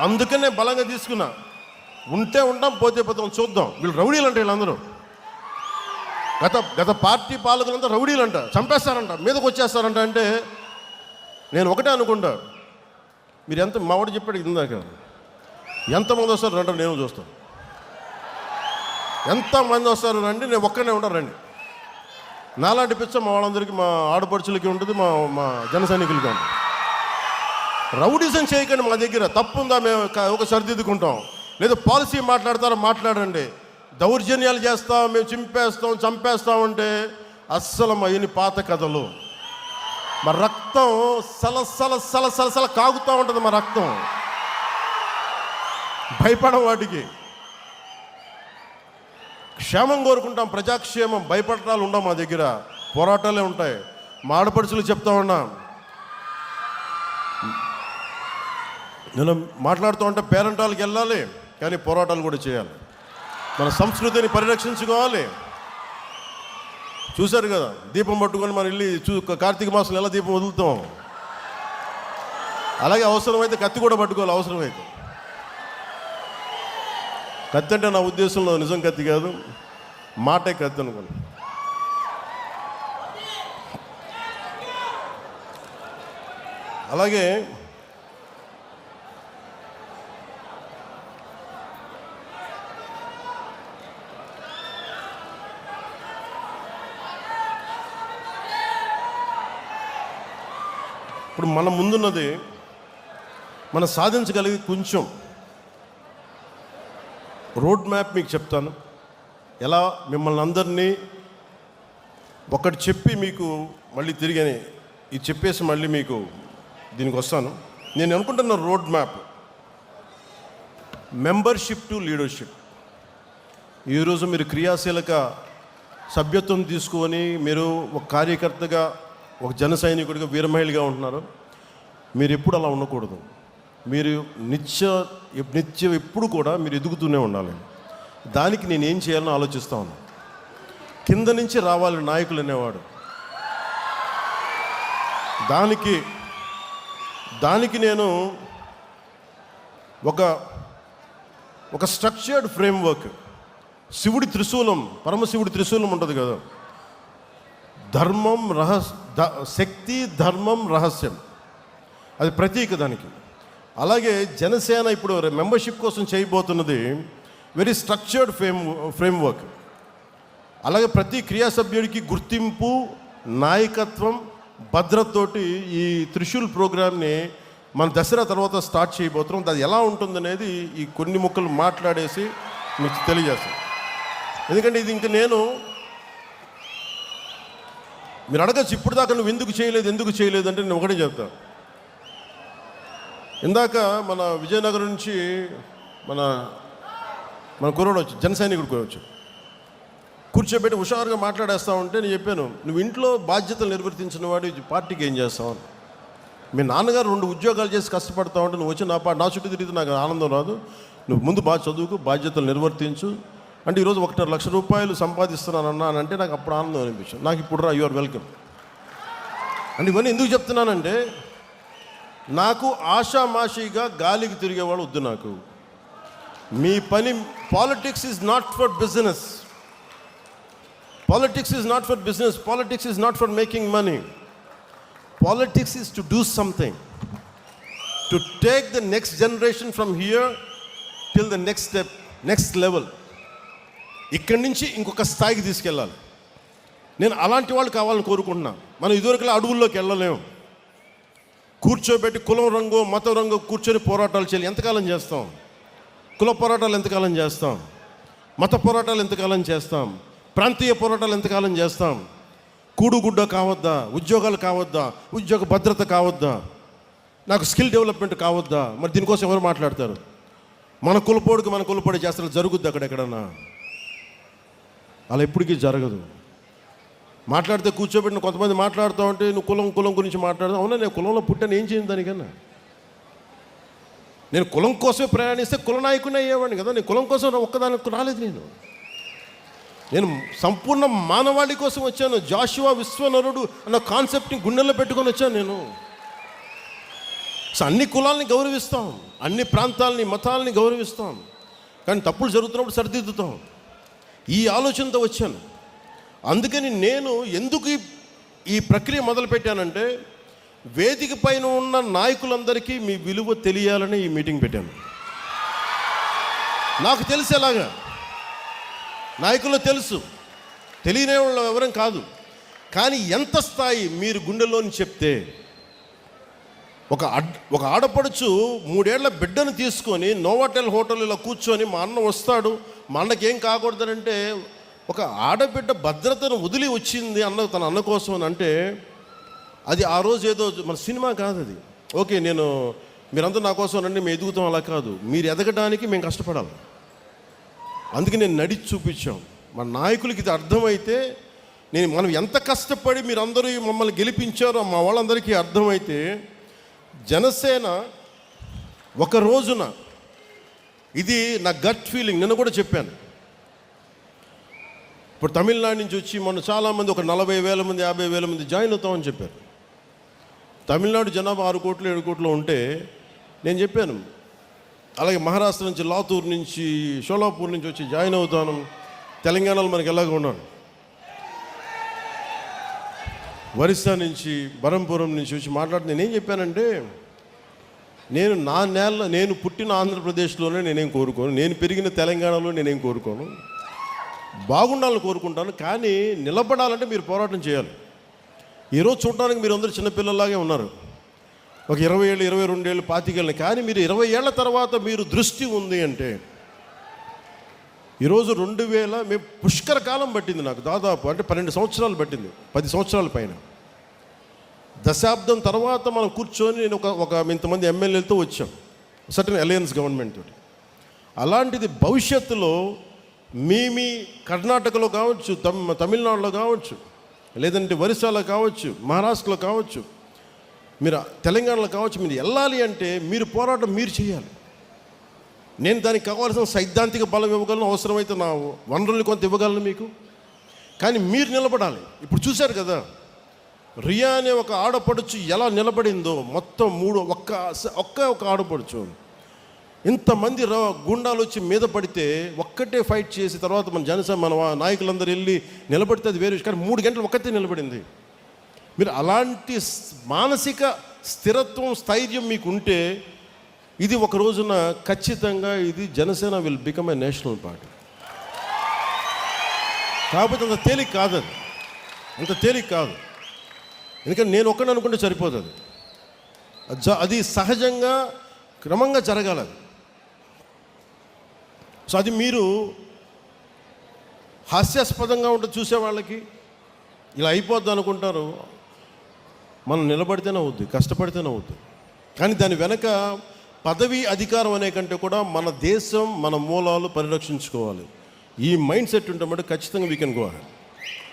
అందుకనే బలంగా తీసుకున్నా. ఉంటే ఉంటాం, పోతే పోతాం, చూద్దాం. వీళ్ళు రౌడీలు అంటే వీళ్ళందరూ గత పార్టీ పాలకులంతా రౌడీలు అంట, చంపేస్తారంట, మీదకి వచ్చేస్తారంట. అంటే నేను ఒకటే అనుకుంటా, మీరు ఎంత మావాడు చెప్పాడు ఇందాక, ఎంతమంది వస్తారు రండి, నేను చూస్తాను. ఎంతమంది వస్తారు రండి, నేను ఒక్కనే ఉంటాను రండి. నాలాంటి పిచ్చ మా వాళ్ళందరికీ, మా ఆడపడుచులకి ఉంటుంది, మా జన సైనికులకి ఉంటుంది. రౌడీజం చేయకండి, మా దగ్గర తప్పుందా మేము ఒక సరిదిద్దుకుంటాం. లేదా పాలసీ మాట్లాడతారా, మాట్లాడండి. దౌర్జన్యాలు చేస్తాం, మేము చింపేస్తాం, చంపేస్తామంటే అస్సలు మా ఇన్ని పాత కథలు. మా రక్తం సల కాగుతూ ఉంటుంది. మా రక్తం భయపడం, వాటికి క్షేమం కోరుకుంటాం, ప్రజాక్షేమం. భయపడటాలు ఉండవు మా దగ్గర, పోరాటాలే ఉంటాయి. మా ఆడపడుచులు చెప్తా ఉన్నా, నేను మాట్లాడుతూ ఉంటే పేరెంటాలకు వెళ్ళాలి, కానీ పోరాటాలు కూడా చేయాలి. మన సంస్కృతిని పరిరక్షించుకోవాలి. చూశారు కదా, దీపం పట్టుకొని మనం వెళ్ళి కార్తీక మాసంలో ఎలా దీపం వదులుతాం, అలాగే అవసరమైతే కత్తి కూడా పట్టుకోవాలి. అవసరమైతే కత్తి అంటే నా ఉద్దేశంలో నిజం కత్తి కాదు, మాటే కత్తి అనుకోండి. అలాగే ఇప్పుడు మన ముందున్నది, మనం సాధించగలిగి కొంచెం రోడ్ మ్యాప్ మీకు చెప్తాను. ఎలా మిమ్మల్ని అందరినీ ఒకటి చెప్పి మీకు మళ్ళీ తిరిగి ఇది చెప్పేసి మళ్ళీ మీకు దీనికి వస్తాను. నేను అనుకుంటున్న road map, membership to leadership. ఈరోజు మీరు క్రియాశీలక సభ్యత్వం తీసుకొని మీరు ఒక కార్యకర్తగా, ఒక జన సైనికుడిగా, వీరమహిళగా ఉంటున్నారు. మీరు ఎప్పుడు అలా ఉండకూడదు. మీరు నిత్యం ఎప్పుడు కూడా మీరు ఎదుగుతూనే ఉండాలి. దానికి నేను ఏం చేయాలని ఆలోచిస్తా ఉన్నాను. కింద నుంచి రావాలి నాయకులు అనేవాడు. దానికి నేను ఒక స్ట్రక్చర్డ్ ఫ్రేమ్వర్క్, శివుడి త్రిశూలం, పరమశివుడి త్రిశూలం ఉంటుంది కదా, ధర్మం శక్తి, ధర్మం, రహస్యం, అది ప్రతీక దానికి. అలాగే జనసేన ఇప్పుడు మెంబర్షిప్ కోసం చేయబోతున్నది వెరీ స్ట్రక్చర్డ్ ఫ్రేమ్వర్క్. అలాగే ప్రతి క్రియా సభ్యుడికి గుర్తింపు, నాయకత్వం, భద్రతతోటి ఈ త్రిశూల్ ప్రోగ్రామ్ని మన దసరా తర్వాత స్టార్ట్ చేయబోతున్నాం. అది ఎలా ఉంటుందనేది ఈ కొన్ని ముక్కలు మాట్లాడేసి మీకు తెలియజేస్తాను. ఎందుకంటే ఇది ఇంకా మీరు అడగచ్చు, ఇప్పుడు దాకా నువ్వు ఎందుకు చేయలేదు అంటే నేను ఒకటే చెప్తాను. ఇందాక మన విజయనగరం నుంచి మన కుర్రోడు వచ్చి, జన సైనికుడు వచ్చి కూర్చోబెట్టి హుషారుగా మాట్లాడేస్తా ఉంటే నేను చెప్పాను, నువ్వు ఇంట్లో బాధ్యతలు నిర్వర్తించిన వాడు పార్టీకి ఏం చేస్తావు? మీ నాన్నగారు 2 ఉద్యోగాలు చేసి కష్టపడతా ఉంటే నువ్వు వచ్చి నా చుట్టూ తిరిగితే నాకు ఆనందం రాదు. నువ్వు ముందు బాగా చదువుకు, బాధ్యతలు నిర్వర్తించు. అంటే ఈరోజు 1.5 లక్ష రూపాయలు సంపాదిస్తున్నానన్నా అంటే నాకు అప్పుడు ఆనందం అనిపించింది. నాకు ఇప్పుడు రా, యు ఆర్ వెల్కమ్. అంటే ఇవన్నీ ఎందుకు చెప్తున్నానంటే, నాకు ఆషామాషిగా గాలికి తిరిగేవాడు వద్దు. నాకు మీ పని, politics is not for business. Politics is not for business. Politics is not for making money. Politics is to do something, to take the next generation from here till the next step, next level. ఇక్కడి నుంచి ఇంకొక స్థాయికి తీసుకెళ్ళాలి. నేను అలాంటి వాళ్ళు కావాలని కోరుకుంటున్నాను. మనం ఇదివరకులా అడవుల్లోకి వెళ్ళలేము. కూర్చోబెట్టి కులం రంగు, మతం రంగు కూర్చొని పోరాటాలు చేయాలి. ఎంతకాలం చేస్తాం? కుల పోరాటాలు ఎంతకాలం చేస్తాం? మత పోరాటాలు ఎంతకాలం చేస్తాం? ప్రాంతీయ పోరాటాలు ఎంతకాలం చేస్తాం? కూడుగుడ్డ కావద్దా? ఉద్యోగాలు కావద్దా? ఉద్యోగ భద్రత కావద్దా? నాకు స్కిల్ డెవలప్మెంట్ కావద్దా? మరి దీనికోసం ఎవరు మాట్లాడతారు? మన కులపోడి చేస్తారు. జరుగుద్ది అక్కడెక్కడన్నా? అలా ఎప్పటికీ జరగదు. మాట్లాడితే కూర్చోబెట్టిన కొంతమంది మాట్లాడుతూ ఉంటే నువ్వు కులం గురించి మాట్లాడదాం. అవునా, నేను కులంలో పుట్టాను, ఏం చేయను దానికన్నా? నేను కులం కోసమే ప్రయాణిస్తే కుల నాయకుని అయ్యేవాడిని కదా. నేను కులం కోసం ఒక్కదానికి రాలేదు. నేను సంపూర్ణ మానవాళి కోసం వచ్చాను. జాషువా విశ్వనరుడు అన్న కాన్సెప్ట్ని గుండెల్లో పెట్టుకొని వచ్చాను. నేను సో అన్ని కులాలని గౌరవిస్తాం, అన్ని ప్రాంతాలని మతాలని గౌరవిస్తాం, కానీ తప్పులు జరుగుతున్నప్పుడు సరిదిద్దుతాం. ఈ ఆలోచనతో వచ్చాను. అందుకని నేను ఎందుకు ఈ ప్రక్రియ మొదలుపెట్టానంటే, వేదిక పైన ఉన్న నాయకులందరికీ మీ విలువ తెలియాలని ఈ మీటింగ్ పెట్టాను. నాకు తెలిసేలాగా, నాయకులు తెలుసు, తెలియని వాళ్ళు ఎవరం కాదు, కానీ ఎంత స్థాయి మీరు గుండెలోని చెప్తే, ఒక ఆడపడుచు 3 ఏళ్ల బిడ్డను తీసుకొని నోవాటెల్ హోటల్లో కూర్చొని మా అన్న వస్తాడు, మా అన్నకి ఏం కాకూడదనంటే, ఒక ఆడబిడ్డ భద్రతను వదిలి వచ్చింది తన అన్న కోసం అని అంటే, అది ఆ రోజు ఏదో మన సినిమా కాదు అది. ఓకే, మీరంతా నా కోసం రండి, మేము ఎదుగుతాం, అలా కాదు. మీరు ఎదగడానికి మేము కష్టపడాలి. అందుకే నేను నడిచి చూపించాం. మన నాయకులకి ఇది అర్థమైతే, మనం ఎంత కష్టపడి మీరందరూ మమ్మల్ని గెలిపించారో మా వాళ్ళందరికీ అర్థమైతే, జనసేన ఒక రోజున, ఇది నా గట్ ఫీలింగ్, నిన్న కూడా చెప్పాను. ఇప్పుడు తమిళనాడు నుంచి వచ్చి మొన్న చాలామంది, ఒక 40,000 మంది 50,000 మంది జాయిన్ అవుతామని చెప్పారు. తమిళనాడు జనాభా 6 కోట్లు 7 కోట్లు ఉంటే నేను చెప్పాను, అలాగే మహారాష్ట్ర నుంచి, లాతూర్ నుంచి, షోలాపూర్ నుంచి వచ్చి జాయిన్ అవుతాను. తెలంగాణలో మనకి ఎలాగ ఉన్నాను, ఒరిస్సా నుంచి, బరంపురం నుంచి వచ్చి మాట్లాడి నేనేం చెప్పానంటే, నేను పుట్టిన ఆంధ్రప్రదేశ్లోనే నేనేం కోరుకోను, నేను పెరిగిన తెలంగాణలో నేనేం కోరుకోను, బాగుండాలని కోరుకుంటాను. కానీ నిలబడాలంటే మీరు పోరాటం చేయాలి. ఈరోజు చూడడానికి మీరు అందరూ చిన్నపిల్లలాగే ఉన్నారు, ఒక 20 ఏళ్ళు 22 ఏళ్ళు 25 ఏళ్ళు, కానీ మీరు 20 ఏళ్ల తర్వాత మీరు దృష్టి ఉంది అంటే, ఈరోజు 2000 మేము పుష్కర కాలం పట్టింది నాకు, దాదాపు అంటే 12 సంవత్సరాలు పట్టింది, 10 సంవత్సరాల పైన, దశాబ్దం తర్వాత మనం కూర్చొని నేను ఒక ఇంతమంది ఎమ్మెల్యేలతో వచ్చాం, సర్టన్ అలయన్స్ గవర్నమెంట్ తోటి. అలాంటిది భవిష్యత్తులో మీ కర్ణాటకలో కావచ్చు, తమిళనాడులో కావచ్చు, లేదంటే ఒరిస్సాలో కావచ్చు, మహారాష్ట్రలో కావచ్చు, మీరు తెలంగాణలో కావచ్చు, మీరు వెళ్ళాలి అంటే మీరు పోరాటం మీరు చేయాలి. నేను దానికి కావాల్సిన సైద్ధాంతిక బలం ఇవ్వగలను, అవసరమైతే నా వనరుల్ని కొంత ఇవ్వగలను మీకు, కానీ మీరు నిలబడాలి. ఇప్పుడు చూశారు కదా, రియా అనే ఒక ఆడపడుచు ఎలా నిలబడిందో, మొత్తం ఒక్క ఆడపడుచు, ఇంతమంది గుండాలు వచ్చి మీద పడితే ఒక్కటే ఫైట్ చేసి తర్వాత మన నాయకులందరూ వెళ్ళి నిలబడితే అది వేరే, కానీ 3 గంటలు ఒక్కతే నిలబడింది. మీరు అలాంటి మానసిక స్థిరత్వం, స్థైర్యం మీకు ఉంటే, ఇది ఒక రోజున ఖచ్చితంగా ఇది Janasena will become a national party. కాకపోతే అంత తేలిక కాదు, అంత తేలిక కాదు. ఎందుకంటే నేను ఒక్కడిని అనుకుంటే సరిపోతుంది, అది సహజంగా క్రమంగా జరగాలి. సో అది మీరు హాస్యాస్పదంగా ఉంటుంది చూసే వాళ్ళకి, ఇలా అయిపోద్ది అనుకుంటారు. మనం నిలబడితేనే అవుద్ది, కష్టపడితేనే అవుద్ది. కానీ దాని వెనక పదవి అధికారం అనే కంటే కూడా మన దేశం, మన మూలాలు పరిరక్షించుకోవాలి. ఈ మైండ్ సెట్ ఉంటే ఖచ్చితంగా వీ కెన్ గో అహెడ్.